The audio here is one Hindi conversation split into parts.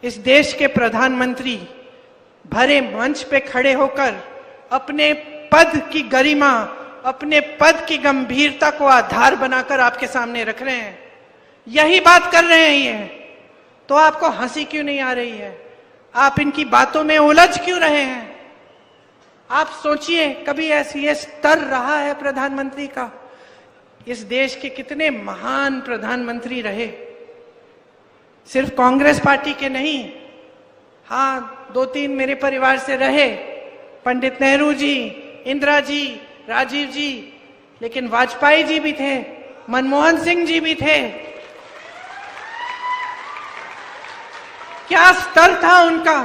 इस देश के प्रधानमंत्री भरे मंच पे खड़े होकर अपने पद की गरिमा, अपने पद की गंभीरता को आधार बनाकर आपके सामने रख रहे हैं, यही बात कर रहे हैं ये, तो आपको हंसी क्यों नहीं आ रही है? आप इनकी बातों में उलझ क्यों रहे हैं? आप सोचिए, कभी ऐसी ये स्तर रहा है प्रधानमंत्री का? इस देश के कितने महान प्रधानमंत्री रहे, सिर्फ कांग्रेस पार्टी के नहीं, हाँ 2-3 मेरे परिवार से रहे, पंडित नेहरू जी, इंदिरा जी, राजीव जी, लेकिन वाजपेयी जी भी थे, मनमोहन सिंह जी भी थे। क्या स्तर था उनका,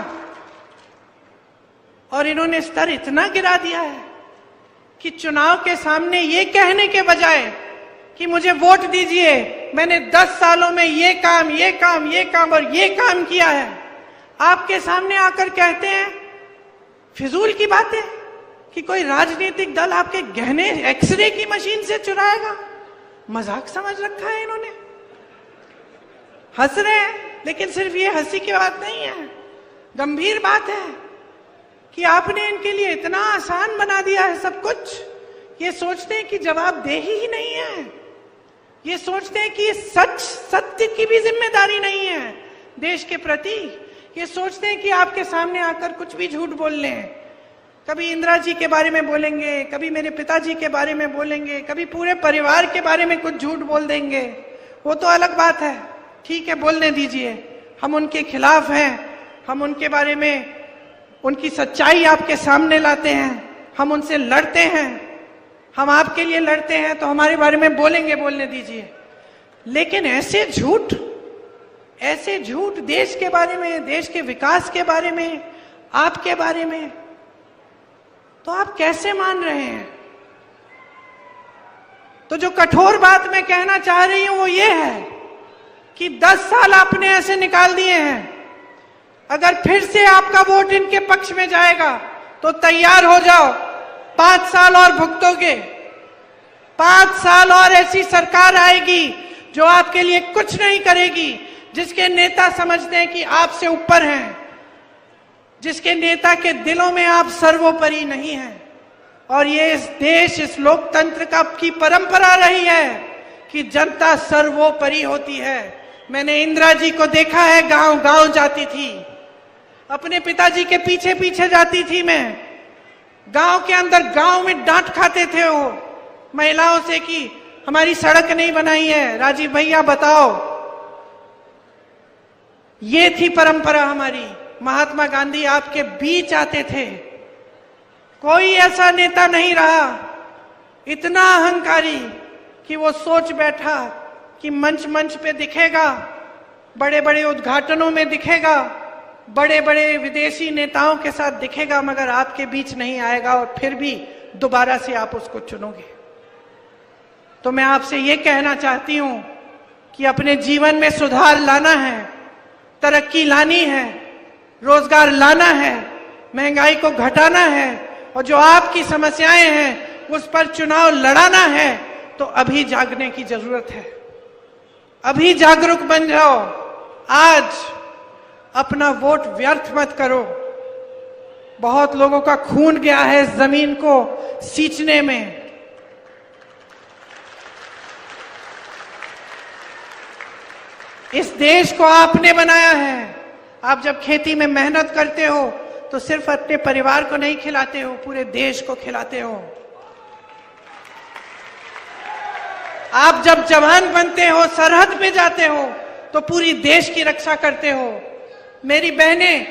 और इन्होंने स्तर इतना गिरा दिया है कि चुनाव के सामने ये कहने के बजाय कि मुझे वोट दीजिए, मैंने 10 सालों में ये काम और ये काम किया है, आपके सामने आकर कहते हैं फिजूल की बातें कि कोई राजनीतिक दल आपके गहने एक्सरे की मशीन से चुराएगा। मजाक समझ रखा है इन्होंने। हंस रहे हैं, लेकिन सिर्फ ये हंसी की बात नहीं है, गंभीर बात है कि आपने इनके लिए इतना आसान बना दिया है सब कुछ। ये सोचते हैं कि जवाबदेही ही नहीं है, ये सोचते हैं कि सत्य की भी जिम्मेदारी नहीं है देश के प्रति। ये सोचते हैं कि आपके सामने आकर कुछ भी झूठ बोल लें, कभी इंदिरा जी के बारे में बोलेंगे, कभी मेरे पिताजी के बारे में बोलेंगे, कभी पूरे परिवार के बारे में कुछ झूठ बोल देंगे, वो तो अलग बात है, ठीक है बोलने दीजिए। हम उनके खिलाफ हैं, हम उनके बारे में, उनकी सच्चाई आपके सामने लाते हैं, हम उनसे लड़ते हैं, हम आपके लिए लड़ते हैं, तो हमारे बारे में बोलेंगे, बोलने दीजिए। लेकिन ऐसे झूठ देश के बारे में, देश के विकास के बारे में, आपके बारे में, तो आप कैसे मान रहे हैं? तो जो कठोर बात मैं कहना चाह रही हूं वो ये है कि 10 साल आपने ऐसे निकाल दिए हैं, अगर फिर से आपका वोट इनके पक्ष में जाएगा तो तैयार हो जाओ, 5 साल और भुगतोगे। 5 साल और ऐसी सरकार आएगी जो आपके लिए कुछ नहीं करेगी, जिसके नेता समझते हैं कि आपसे ऊपर हैं, जिसके नेता के दिलों में आप सर्वोपरि नहीं हैं। और ये इस देश, इस लोकतंत्र की परंपरा रही है कि जनता सर्वोपरि होती है। मैंने इंदिरा जी को देखा है, गांव गांव जाती थी, अपने पिताजी के पीछे पीछे जाती थी मैं, गांव के अंदर, गांव में डांट खाते थे वो महिलाओं से कि हमारी सड़क नहीं बनाई है, राजीव भैया बताओ। ये थी परंपरा हमारी। महात्मा गांधी आपके बीच आते थे, कोई ऐसा नेता नहीं रहा इतना अहंकारी कि वो सोच बैठा कि मंच पे दिखेगा, बड़े बड़े उद्घाटनों में दिखेगा, बड़े बड़े विदेशी नेताओं के साथ दिखेगा, मगर आपके बीच नहीं आएगा, और फिर भी दोबारा से आप उसको चुनोगे। तो मैं आपसे ये कहना चाहती हूं कि अपने जीवन में सुधार लाना है, तरक्की लानी है, रोजगार लाना है, महंगाई को घटाना है, और जो आपकी समस्याएं हैं उस पर चुनाव लड़ाना है, तो अभी जागने की जरूरत है। अभी जागरूक बन जाओ। आज अपना वोट व्यर्थ मत करो। बहुत लोगों का खून गया है इस जमीन को सींचने में। इस देश को आपने बनाया है। आप जब खेती में मेहनत करते हो तो सिर्फ अपने परिवार को नहीं खिलाते हो, पूरे देश को खिलाते हो। आप जब जवान बनते हो, सरहद पे जाते हो, तो पूरी देश की रक्षा करते हो। मेरी बहनें,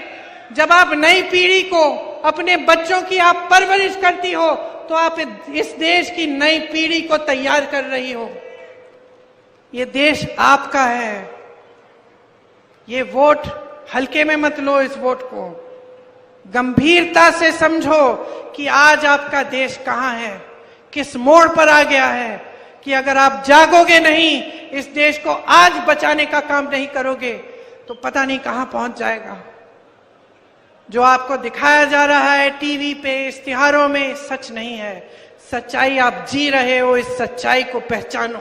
जब आप नई पीढ़ी को, अपने बच्चों की आप परवरिश करती हो, तो आप इस देश की नई पीढ़ी को तैयार कर रही हो। ये देश आपका है। ये वोट हल्के में मत लो, इस वोट को गंभीरता से समझो कि आज आपका देश कहां है, किस मोड़ पर आ गया है, कि अगर आप जागोगे नहीं, इस देश को आज बचाने का काम नहीं करोगे, तो पता नहीं कहां पहुंच जाएगा। जो आपको दिखाया जा रहा है टीवी पे, इश्तिहारों में, सच नहीं है। सच्चाई आप जी रहे हो, इस सच्चाई को पहचानो।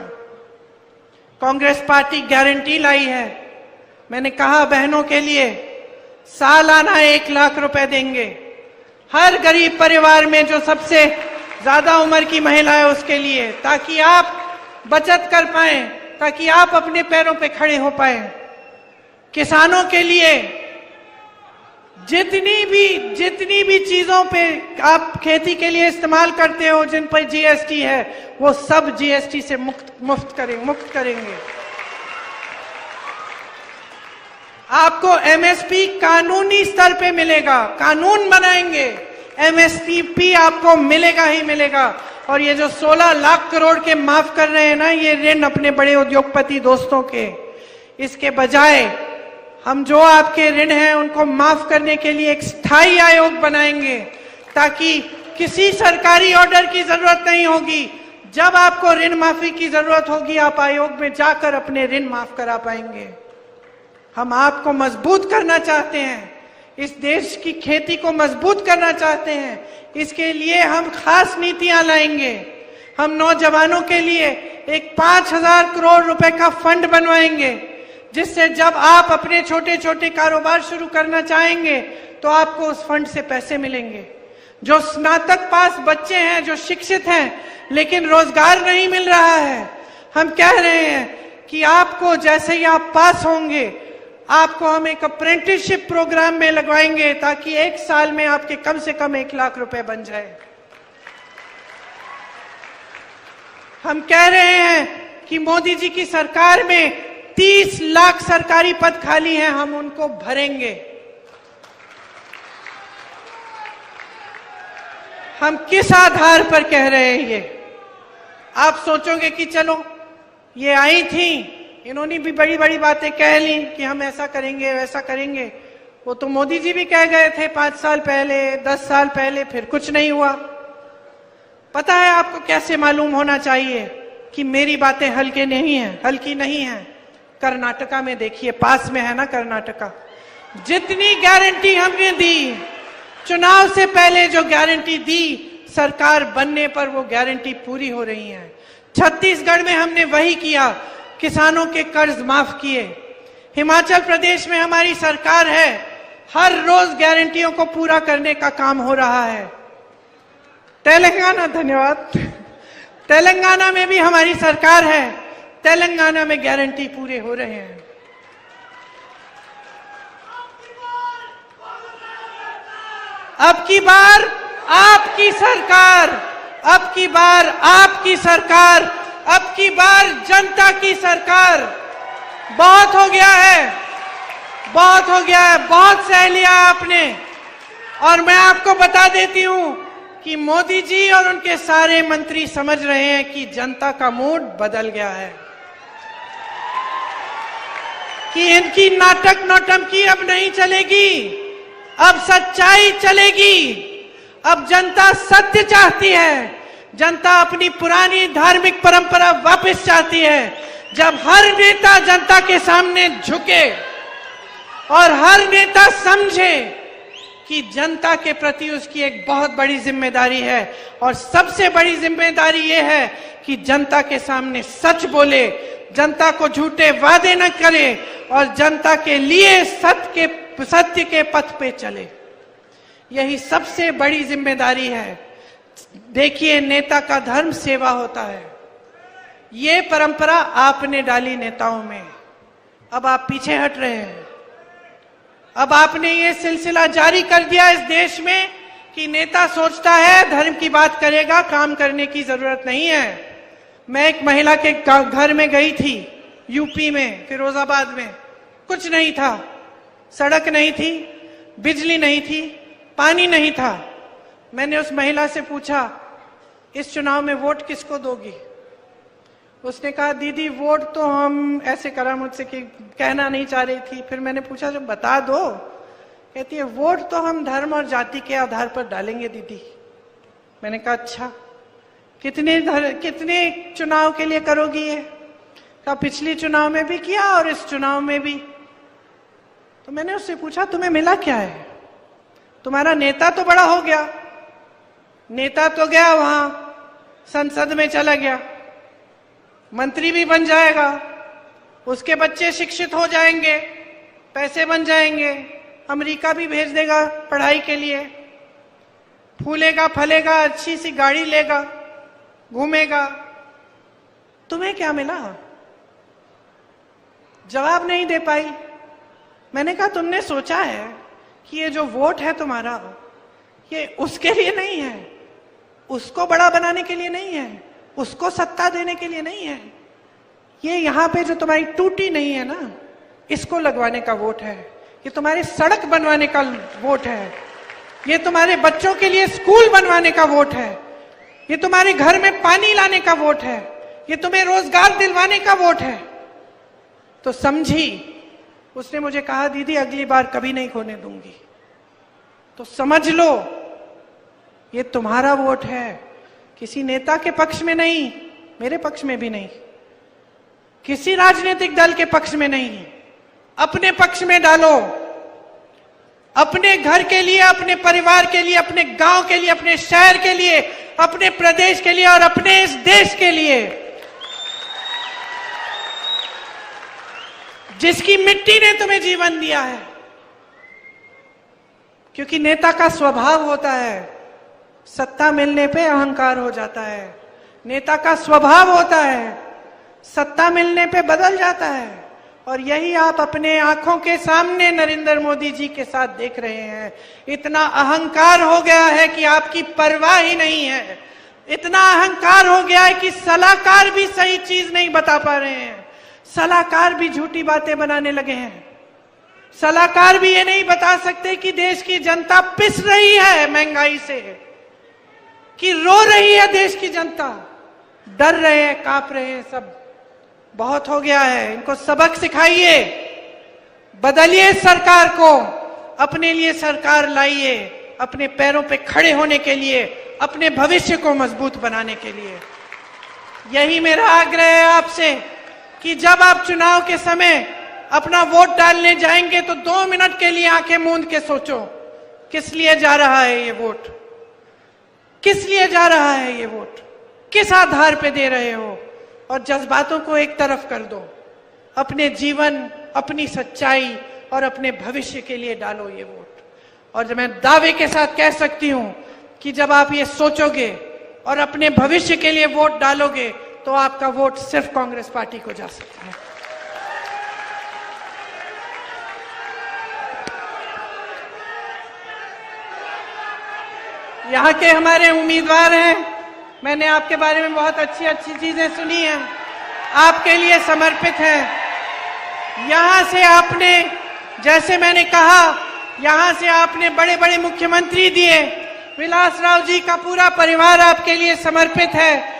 कांग्रेस पार्टी गारंटी लाई है। मैंने कहा बहनों के लिए सालाना 1 लाख रुपए देंगे हर गरीब परिवार में जो सबसे ज्यादा उम्र की महिला है उसके लिए, ताकि आप बचत कर पाए, ताकि आप अपने पैरों पे खड़े हो पाए। किसानों के लिए जितनी भी चीजों पे आप खेती के लिए इस्तेमाल करते हो, जिन पर जीएसटी है, वो सब जीएसटी से मुक्त करेंगे। आपको एमएसपी कानूनी स्तर पे मिलेगा, कानून बनाएंगे, एमएसपी आपको मिलेगा ही मिलेगा। और ये जो 16 लाख करोड़ के माफ कर रहे हैं ना, ये ऋण अपने बड़े उद्योगपति दोस्तों के, इसके बजाय हम जो आपके ऋण हैं उनको माफ करने के लिए एक स्थायी आयोग बनाएंगे, ताकि किसी सरकारी ऑर्डर की जरूरत नहीं होगी। जब आपको ऋण माफी की जरूरत होगी, आप आयोग में जाकर अपने ऋण माफ करा पाएंगे। हम आपको मजबूत करना चाहते हैं, इस देश की खेती को मजबूत करना चाहते हैं। इसके लिए हम खास नीतियां लाएंगे। हम नौजवानों के लिए एक 5,000 करोड़ रुपए का फंड बनवाएंगे, जिससे जब आप अपने छोटे छोटे कारोबार शुरू करना चाहेंगे तो आपको उस फंड से पैसे मिलेंगे। जो स्नातक पास बच्चे हैं, जो शिक्षित हैं, लेकिन रोजगार नहीं मिल रहा है, हम कह रहे हैं कि आपको जैसे ही आप पास होंगे, आपको हम एक अप्रेंटिसशिप प्रोग्राम में लगवाएंगे, ताकि 1 साल में आपके कम से कम 1 लाख रुपए बन जाए। हम कह रहे हैं कि मोदी जी की सरकार में 30 लाख सरकारी पद खाली हैं, हम उनको भरेंगे। हम किस आधार पर कह रहे हैं ये? आप सोचोगे कि चलो ये आई थी, इन्होंने भी बड़ी बड़ी बातें कह ली कि हम ऐसा करेंगे वैसा करेंगे। वो तो मोदी जी भी कह गए थे 5 साल पहले, 10 साल पहले, फिर कुछ नहीं हुआ। पता है आपको कैसे मालूम होना चाहिए कि मेरी बातें हल्की नहीं है। कर्नाटका में देखिए, पास में है ना कर्नाटका, जितनी गारंटी हमने दी, चुनाव से पहले जो गारंटी दी, सरकार बनने पर वो गारंटी पूरी हो रही है। छत्तीसगढ़ में हमने वही किया, किसानों के कर्ज माफ किए। हिमाचल प्रदेश में हमारी सरकार है, हर रोज गारंटियों को पूरा करने का काम हो रहा है। तेलंगाना, धन्यवाद, तेलंगाना में भी हमारी सरकार है, तेलंगाना में गारंटी पूरे हो रहे हैं। अब की बार आपकी सरकार, अब की बार आपकी सरकार, अब की बार जनता की सरकार। बहुत हो गया है, बहुत हो गया है, बहुत सह लिया आपने। और मैं आपको बता देती हूं कि मोदी जी और उनके सारे मंत्री समझ रहे हैं कि जनता का मूड बदल गया है, कि इनकी नाटक नौटंकी अब नहीं चलेगी, अब सच्चाई चलेगी। अब जनता सत्य चाहती है, जनता अपनी पुरानी धार्मिक परंपरा वापस चाहती है। जब हर नेता जनता के सामने झुके और हर नेता समझे कि जनता के प्रति उसकी एक बहुत बड़ी जिम्मेदारी है, और सबसे बड़ी जिम्मेदारी यह है कि जनता के सामने सच बोले, जनता को झूठे वादे न करे और जनता के लिए सत्य के पथ पे चले। यही सबसे बड़ी जिम्मेदारी है। देखिए, नेता का धर्म सेवा होता है। ये परंपरा आपने डाली नेताओं में, अब आप पीछे हट रहे हैं। अब आपने ये सिलसिला जारी कर दिया इस देश में कि नेता सोचता है धर्म की बात करेगा, काम करने की जरूरत नहीं है। मैं एक महिला के घर में गई थी, यूपी में, फिरोजाबाद में। कुछ नहीं था, सड़क नहीं थी, बिजली नहीं थी, पानी नहीं था। मैंने उस महिला से पूछा, इस चुनाव में वोट किसको दोगी? उसने कहा, दीदी वोट तो हम ऐसे करा मुझसे कि कहना नहीं चाह रही थी। फिर मैंने पूछा, जो बता दो। कहती है, वोट तो हम धर्म और जाति के आधार पर डालेंगे दीदी। मैंने कहा, अच्छा, कितने चुनाव के लिए करोगी ये? कहा, पिछली चुनाव में भी किया और इस चुनाव में भी। तो मैंने उससे पूछा, तुम्हें मिला क्या है? तुम्हारा नेता तो बड़ा हो गया, नेता तो गया वहां संसद में चला गया, मंत्री भी बन जाएगा, उसके बच्चे शिक्षित हो जाएंगे, पैसे बन जाएंगे, अमेरिका भी भेज देगा पढ़ाई के लिए, फूलेगा फलेगा, अच्छी सी गाड़ी लेगा, घूमेगा। तुम्हें क्या मिला? जवाब नहीं दे पाई। मैंने कहा तुमने सोचा है कि ये जो वोट है तुम्हारा, ये उसके लिए नहीं है, उसको बड़ा बनाने के लिए नहीं है, उसको सत्ता देने के लिए नहीं है। ये यहाँ पे जो तुम्हारी टूटी नहीं है ना, इसको लगवाने का वोट है। ये तुम्हारी सड़क बनवाने का वोट है। ये तुम्हारे बच्चों के लिए स्कूल बनवाने का वोट है। ये तुम्हारे घर में पानी लाने का वोट है। ये तुम्हें रोजगार दिलवाने का वोट है। तो समझी। उसने मुझे कहा दीदी अगली बार कभी नहीं खोने दूंगी। तो समझ लो ये तुम्हारा वोट है, किसी नेता के पक्ष में नहीं, मेरे पक्ष में भी नहीं, किसी राजनीतिक दल के पक्ष में नहीं, अपने पक्ष में डालो। अपने घर के लिए, अपने परिवार के लिए, अपने गांव के लिए, अपने शहर के लिए, अपने प्रदेश के लिए और अपने इस देश के लिए, जिसकी मिट्टी ने तुम्हें जीवन दिया है। क्योंकि नेता का स्वभाव होता है, सत्ता मिलने पे अहंकार हो जाता है। नेता का स्वभाव होता है, सत्ता मिलने पे बदल जाता है। और यही आप अपने आंखों के सामने नरेंद्र मोदी जी के साथ देख रहे हैं। इतना अहंकार हो गया है कि आपकी परवाह ही नहीं है। इतना अहंकार हो गया है कि सलाहकार भी सही चीज नहीं बता पा रहे हैं। सलाहकार भी झूठी बातें बनाने लगे हैं। सलाहकार भी ये नहीं बता सकते कि देश की जनता पिस रही है महंगाई से, कि रो रही है देश की जनता, डर रहे हैं, कांप रहे हैं सब। बहुत हो गया है। इनको सबक सिखाइए, बदलिए सरकार को, अपने लिए सरकार लाइए, अपने पैरों पे खड़े होने के लिए, अपने भविष्य को मजबूत बनाने के लिए। यही मेरा आग्रह है आपसे कि जब आप चुनाव के समय अपना वोट डालने जाएंगे तो 2 मिनट के लिए आंखें मूंद के सोचो, किस लिए जा रहा है ये वोट, किस लिए जा रहा है ये वोट, किस आधार पे दे रहे हो। और जज्बातों को एक तरफ कर दो, अपने जीवन, अपनी सच्चाई और अपने भविष्य के लिए डालो ये वोट। और मैं दावे के साथ कह सकती हूं कि जब आप ये सोचोगे और अपने भविष्य के लिए वोट डालोगे तो आपका वोट सिर्फ कांग्रेस पार्टी को जा सकता है। यहाँ के हमारे उम्मीदवार हैं, मैंने आपके बारे में बहुत अच्छी अच्छी चीजें सुनी हैं, आपके लिए समर्पित हैं। यहाँ से आपने, जैसे मैंने कहा, यहाँ से आपने बड़े बड़े मुख्यमंत्री दिए, विलासराव जी का पूरा परिवार आपके लिए समर्पित है।